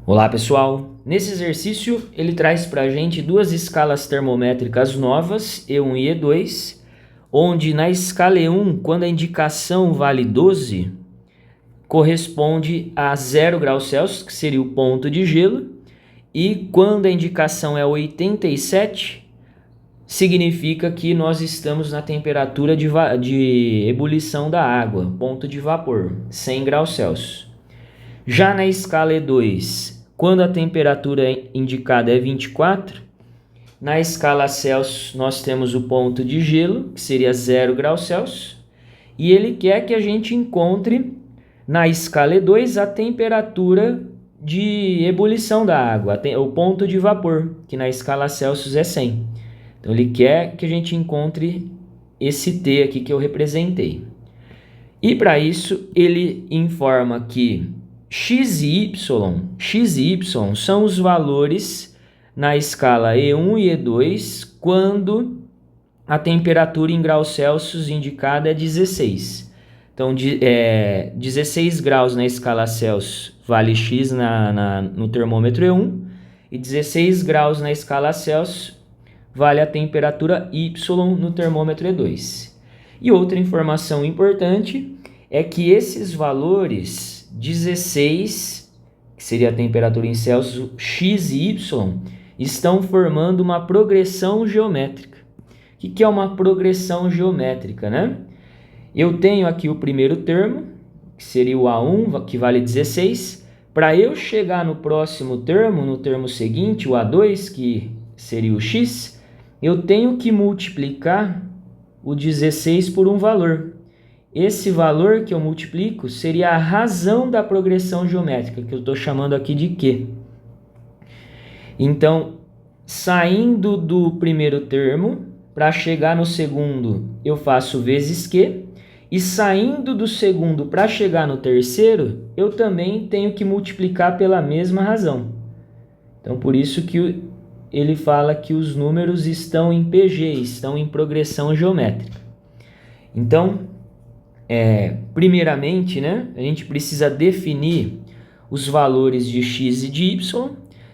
Olá pessoal, nesse exercício ele traz para a gente duas escalas termométricas novas, E1 e E2, onde na escala E1, quando a indicação vale 12, corresponde a 0 graus Celsius, que seria o ponto de gelo, e quando a indicação é 87, significa que nós estamos na temperatura de ebulição da água, ponto de vapor, 100 graus Celsius. Já na escala E2, quando a temperatura indicada é 24, na escala Celsius nós temos o ponto de gelo, que seria 0 graus Celsius, e ele quer que a gente encontre na escala E2 a temperatura de ebulição da água, o ponto de vapor, que na escala Celsius é 100. Então ele quer que a gente encontre esse T aqui que eu representei. E para isso ele informa que x e y são os valores na escala E1 e E2 quando a temperatura em graus Celsius indicada é 16. Então, 16 graus na escala Celsius vale x no termômetro E1 e 16 graus na escala Celsius vale a temperatura y no termômetro E2. E outra informação importante é que esses valores 16, que seria a temperatura em Celsius, x e y, estão formando uma progressão geométrica. O que é uma progressão geométrica, né? Eu tenho aqui o primeiro termo, que seria o A1, que vale 16. Para eu chegar no próximo termo, no termo seguinte, o A2, que seria o x, eu tenho que multiplicar o 16 por um valor. Esse valor que eu multiplico seria a razão da progressão geométrica, que eu estou chamando aqui de Q. Então, saindo do primeiro termo, para chegar no segundo, eu faço vezes Q. E saindo do segundo para chegar no terceiro, eu também tenho que multiplicar pela mesma razão. Então, por isso que ele fala que os números estão em PG, estão em progressão geométrica. Então, primeiramente, né, a gente precisa definir os valores de x e de y.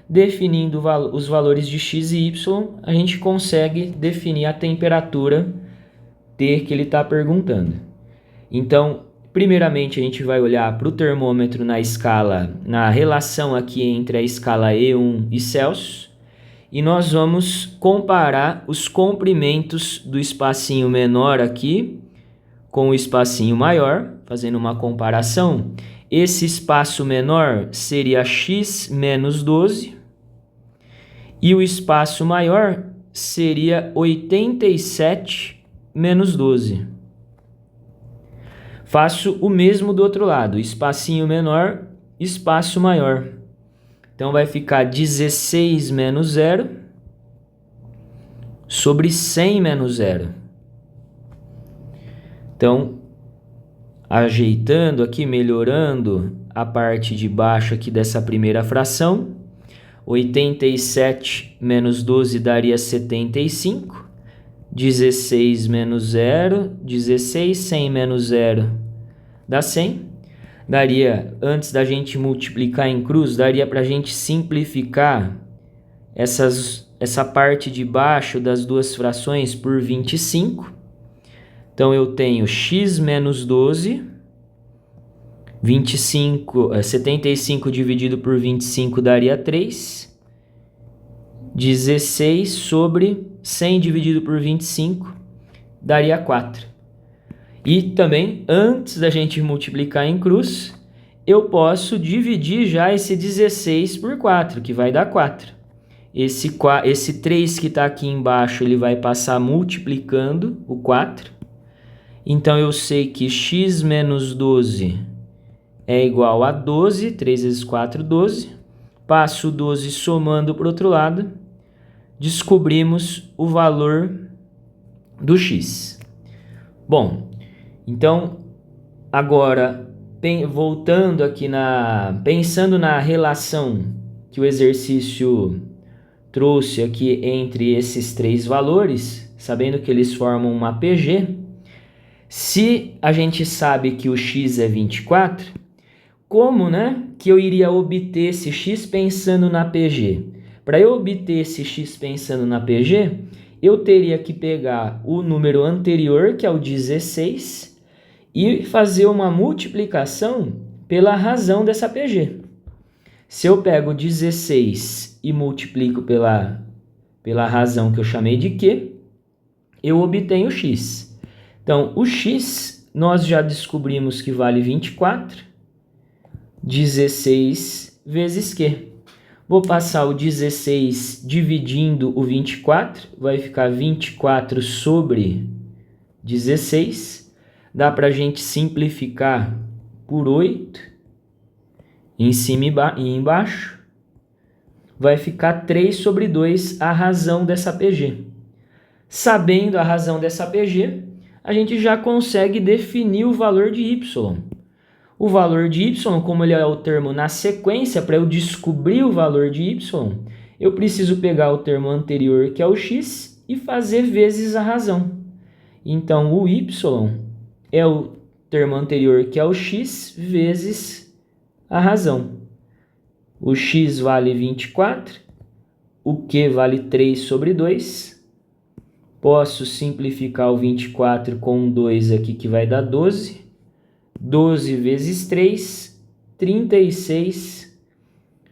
Definindo os valores de x e y, a gente consegue definir a temperatura T que ele está perguntando. Então, primeiramente, a gente vai olhar para o termômetro na relação aqui entre a escala E1 e Celsius, e nós vamos comparar os comprimentos do espacinho menor aqui com o espacinho maior, fazendo uma comparação. Esse espaço menor seria x menos 12 e o espaço maior seria 87 menos 12. Faço o mesmo do outro lado, espacinho menor, espaço maior. Então vai ficar 16 menos 0 sobre 100 menos 0. Então, ajeitando aqui, melhorando a parte de baixo aqui dessa primeira fração, 87 menos 12 daria 75, 16 menos 0, 16, 100 menos 0 dá 100. Daria, antes da gente multiplicar em cruz, daria para a gente simplificar essa parte de baixo das duas frações por 25. Então, eu tenho x menos 12, 75 dividido por 25 daria 3. 16 sobre 100 dividido por 25 daria 4. E também, antes da gente multiplicar em cruz, eu posso dividir já esse 16 por 4, que vai dar 4. Esse 3 que está aqui embaixo, ele vai passar multiplicando o 4. Então, eu sei que x menos 12 é igual a 12, 3 vezes 4, 12. Passo o 12 somando para o outro lado, descobrimos o valor do x. Bom, então, agora, voltando aqui pensando na relação que o exercício trouxe aqui entre esses três valores, sabendo que eles formam uma PG, se a gente sabe que o x é 24, como, né, que eu iria obter esse x pensando na PG? Para eu obter esse x pensando na PG, eu teria que pegar o número anterior, que é o 16, e fazer uma multiplicação pela razão dessa PG. Se eu pego 16 e multiplico pela razão que eu chamei de Q, eu obtenho x. Então, o x nós já descobrimos que vale 24, 16 vezes Q. Vou passar o 16 dividindo o 24, vai ficar 24 sobre 16. Dá para a gente simplificar por 8, em cima e embaixo. Vai ficar 3 sobre 2 a razão dessa PG. Sabendo a razão dessa PG, a gente já consegue definir o valor de y. O valor de y, como ele é o termo na sequência, para eu descobrir o valor de y, eu preciso pegar o termo anterior, que é o x, e fazer vezes a razão. Então, o y é o termo anterior, que é o x, vezes a razão. O x vale 24, o q vale 3 sobre 2. Posso simplificar o 24 com 2 aqui, que vai dar 12. 12 vezes 3, 36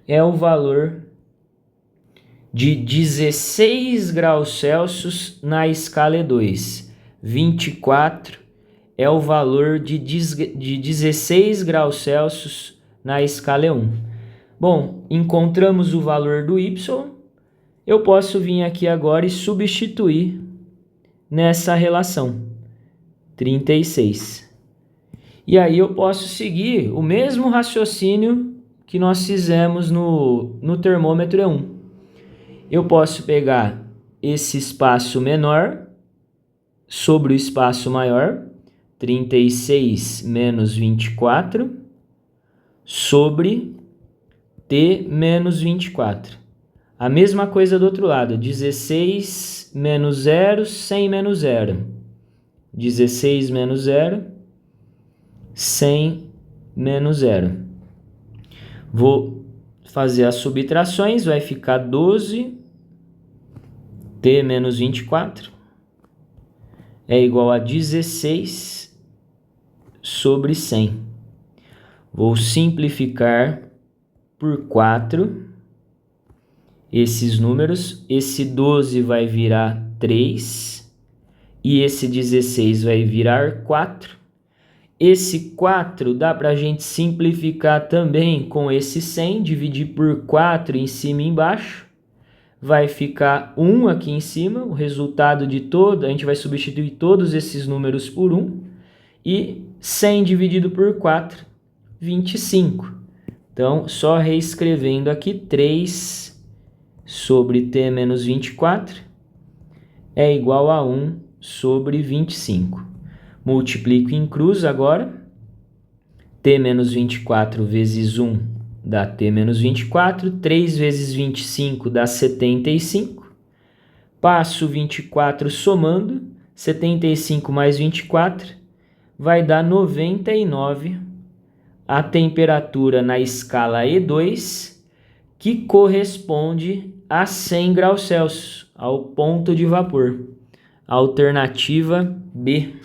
é o valor de 16 graus Celsius na escala E2. 24 é o valor de 16 graus Celsius na escala E1. Bom, encontramos o valor do y. Eu posso vir aqui agora e substituir nessa relação. 36. E aí eu posso seguir o mesmo raciocínio que nós fizemos no termômetro E1. Eu posso pegar esse espaço menor sobre o espaço maior, 36 menos 24, sobre T menos 24. A mesma coisa do outro lado, 16 menos 0, 100 menos 0. 16 menos 0, 100 menos 0. Vou fazer as subtrações, vai ficar 12, T menos 24, é igual a 16 sobre 100. Vou simplificar por 4 esses números. Esse 12 vai virar 3 e esse 16 vai virar 4. Esse 4 dá para a gente simplificar também com esse 100, dividir por 4 em cima e embaixo. Vai ficar 1 aqui em cima, o resultado de todo, a gente vai substituir todos esses números por 1. E 100 dividido por 4, 25. Então, só reescrevendo aqui, 3 sobre T menos 24 é igual a 1 sobre 25. Multiplico em cruz agora. T menos 24 vezes 1 dá T menos 24. 3 vezes 25 dá 75. Passo 24 somando. 75 mais 24 vai dar 99. A temperatura na escala E2, que corresponde a 100 graus Celsius, ao ponto de vapor. Alternativa B.